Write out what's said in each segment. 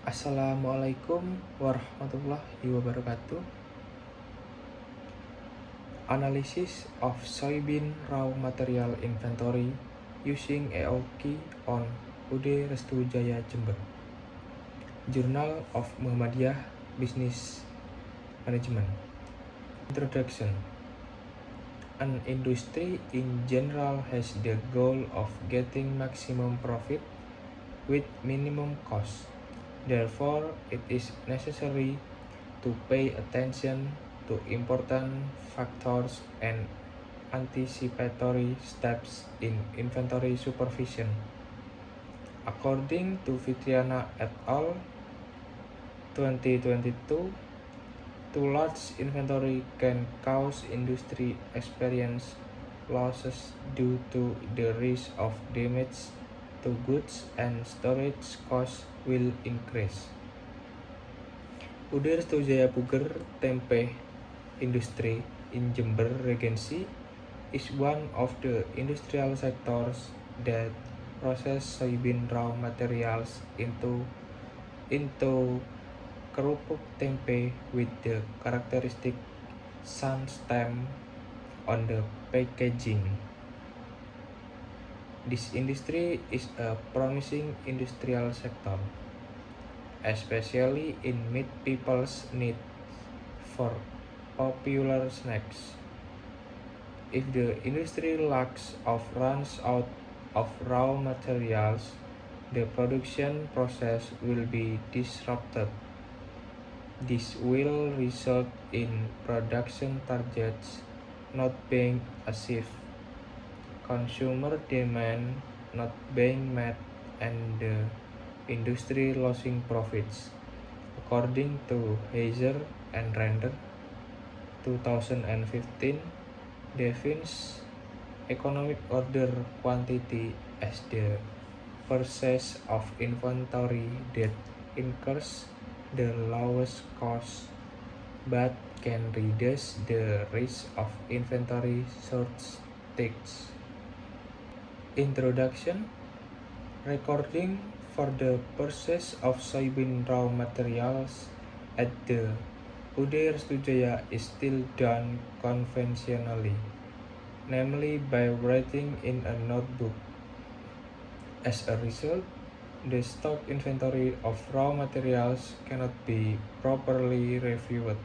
Assalamualaikum warahmatullahi wabarakatuh. Analysis of soybean raw material inventory using EOKI on UD Restu Jaya Jember. Journal of Muhammadiyah Business Management. Introduction. An industry in general has the goal of getting maximum profit with minimum cost. Therefore, it is necessary to pay attention to important factors and anticipatory steps in inventory supervision. According to Fitriana et al. 2022, too large inventory can cause industry experience losses due to the risk of damage to goods and storage costs will increase. UD Restu Jaya Puger Tempe Industry in Jember Regency is one of the industrial sectors that process soybean raw materials into kerupuk tempe with the characteristic sun stamp on the packaging. This industry is a promising industrial sector, especially in meet people's need for popular snacks. If the industry lacks or runs out of raw materials, the production process will be disrupted. This will result in production targets not being achieved, consumer demand not being met, and the industry losing profits. According to Heiser and Render, 2015 defines economic order quantity as the purchase of inventory that incurs the lowest cost but can reduce the risk of inventory shortage. Introduction. Recording for the purchase of soybean raw materials at the UD Restu Jaya is still done conventionally, namely by writing in a notebook. As a result, the stock inventory of raw materials cannot be properly reviewed.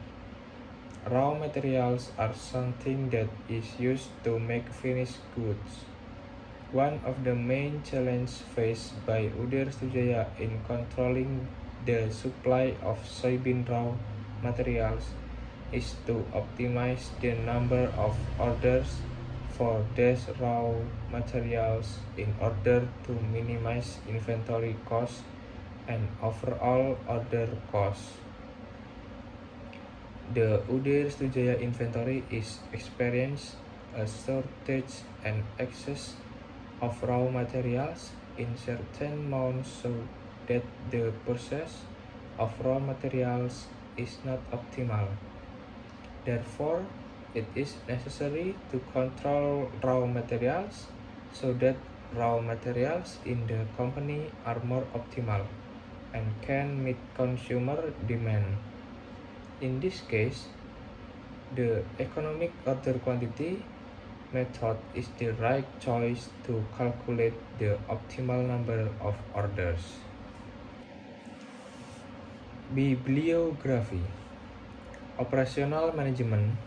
Raw materials are something that is used to make finished goods. One of the main challenges faced by UD Restu Jaya in controlling the supply of soybean raw materials is to optimize the number of orders for these raw materials in order to minimize inventory costs and overall order costs. The UD Restu Jaya inventory is experiencing a shortage and excess of raw materials in certain months, so that the purchase of raw materials is not optimal. Therefore, it is necessary to control raw materials so that raw materials in the company are more optimal and can meet consumer demand. In this case, the economic order quantity method is the right choice to calculate the optimal number of orders. Bibliography. Operational management.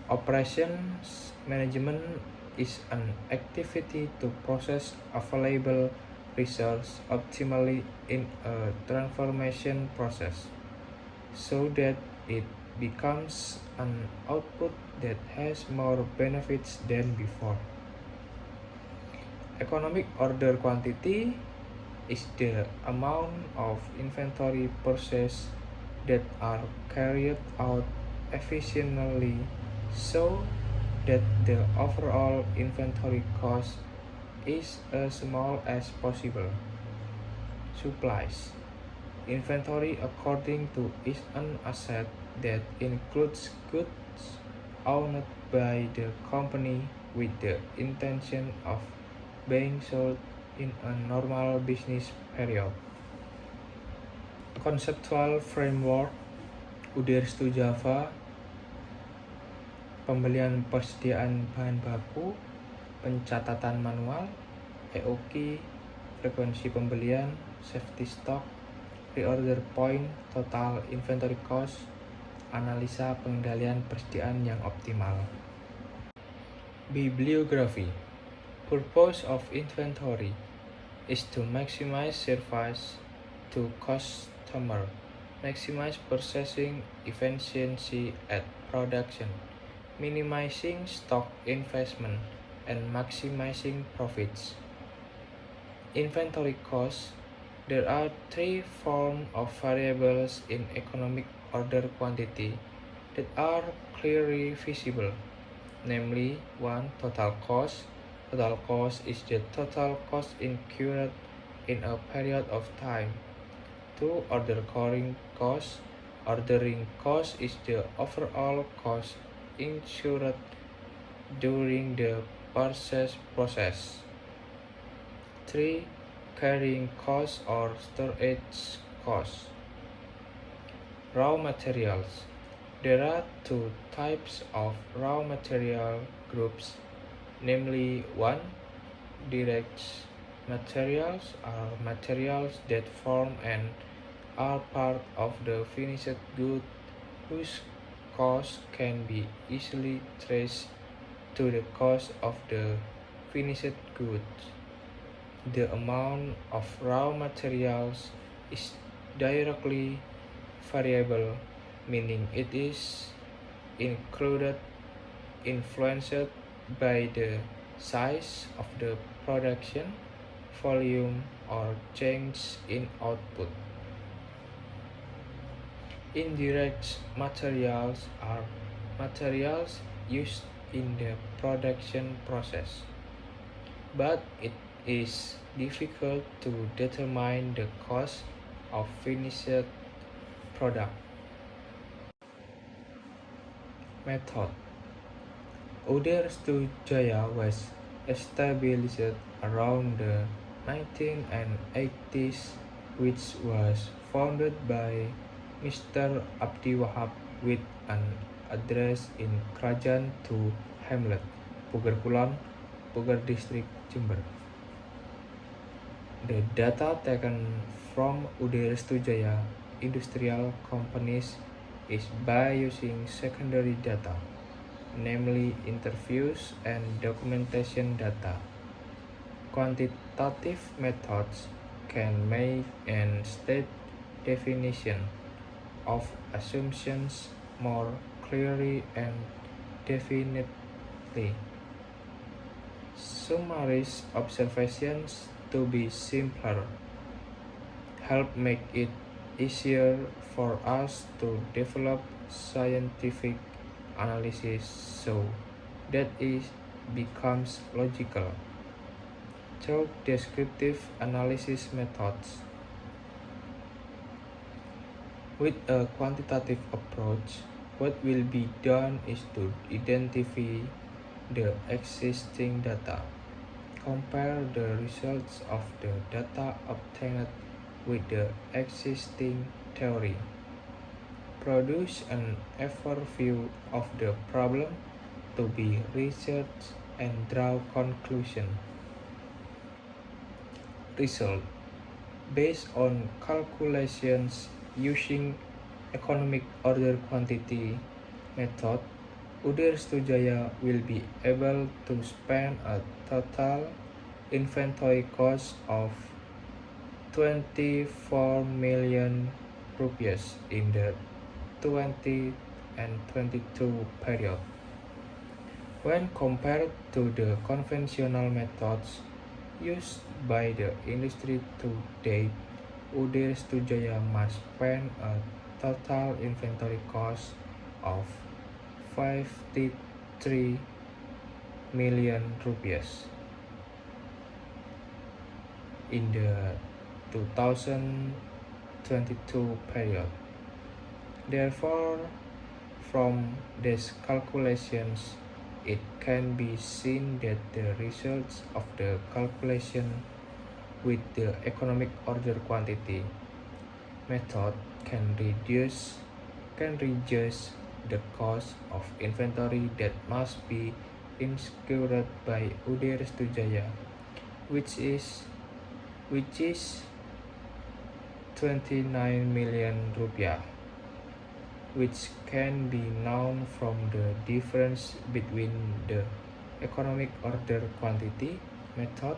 Operations management is an activity to process available resources optimally in a transformation process so that it becomes an output that has more benefits than before. Economic order quantity is the amount of inventory purchases that are carried out efficiently so that the overall inventory cost is as small as possible. Supplies. Inventory, according to, is an asset that includes goods owned by the company with the intention of being sold in a normal business period. Conceptual framework UDERS to Java, pembelian persediaan bahan baku, pencatatan manual, EOQ, frekuensi pembelian, safety stock, reorder point, total inventory cost, analisa pengendalian persediaan yang optimal. Bibliography. Purpose of inventory is to maximize service to customer, maximize purchasing efficiency at production, minimizing stock investment, and maximizing profits. Inventory cost. There are three forms of variables in economic order quantity that are clearly visible, namely 1. Total cost. Total cost is the total cost incurred in a period of time. 2. Ordering cost. Ordering cost is the overall cost incurred during the purchase process. 3. Carrying cost or storage cost. Raw materials. There are two types of raw material groups, namely 1. Direct materials are materials that form and are part of the finished good whose cost can be easily traced to the cost of the finished goods. The amount of raw materials is directly variable, meaning it is influenced by the size of the production, volume, or change in output. Indirect materials are materials used in the production process, but it is difficult to determine the cost of finished product. Method. UDERS to Jaya was established around the 1980s, which was founded by Mr. Abdi Wahab with an address in Krajan to Hamlet, Puger Kulon, Puger District, Jember. The data taken from UDERS to Jaya industrial companies is by using secondary data, namely interviews and documentation data. Quantitative methods can make and state definition of assumptions more clearly and definitely. Summary observations, to be simpler, help make it easier for us to develop scientific analysis so that it becomes logical. Third, descriptive analysis methods. With a quantitative approach, what will be done is to identify the existing data, compare the results of the data obtained with the existing theory, produce an overview of the problem to be researched, and draw conclusion. Result. Based on calculations using economic order quantity method, UDERS to Jaya will be able to spend a total inventory cost of 24 million rupees in the 20 and 22 period. When compared to the conventional methods used by the industry to date, UDERS to Jaya must spend a total inventory cost of 53 million rupees in the 2022 period. Therefore, from these calculations, it can be seen that the results of the calculation with the economic order quantity method can reduce the cost of inventory that must be incurred by Udir Stujaya, which is 29 million rupiah, which can be known from the difference between the economic order quantity method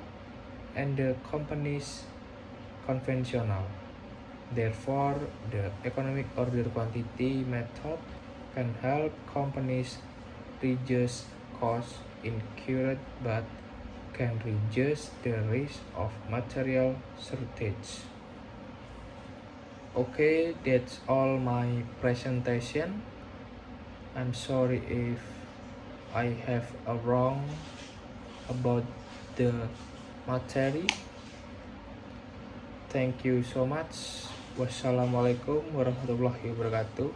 and the company's conventional. Therefore, the economic order quantity method can help companies reduce costs incurred but can reduce the risk of material shortage. Okay, that's all my presentation. I'm sorry if I have a wrong about the materi. Thank you so much. Wassalamualaikum warahmatullahi wabarakatuh.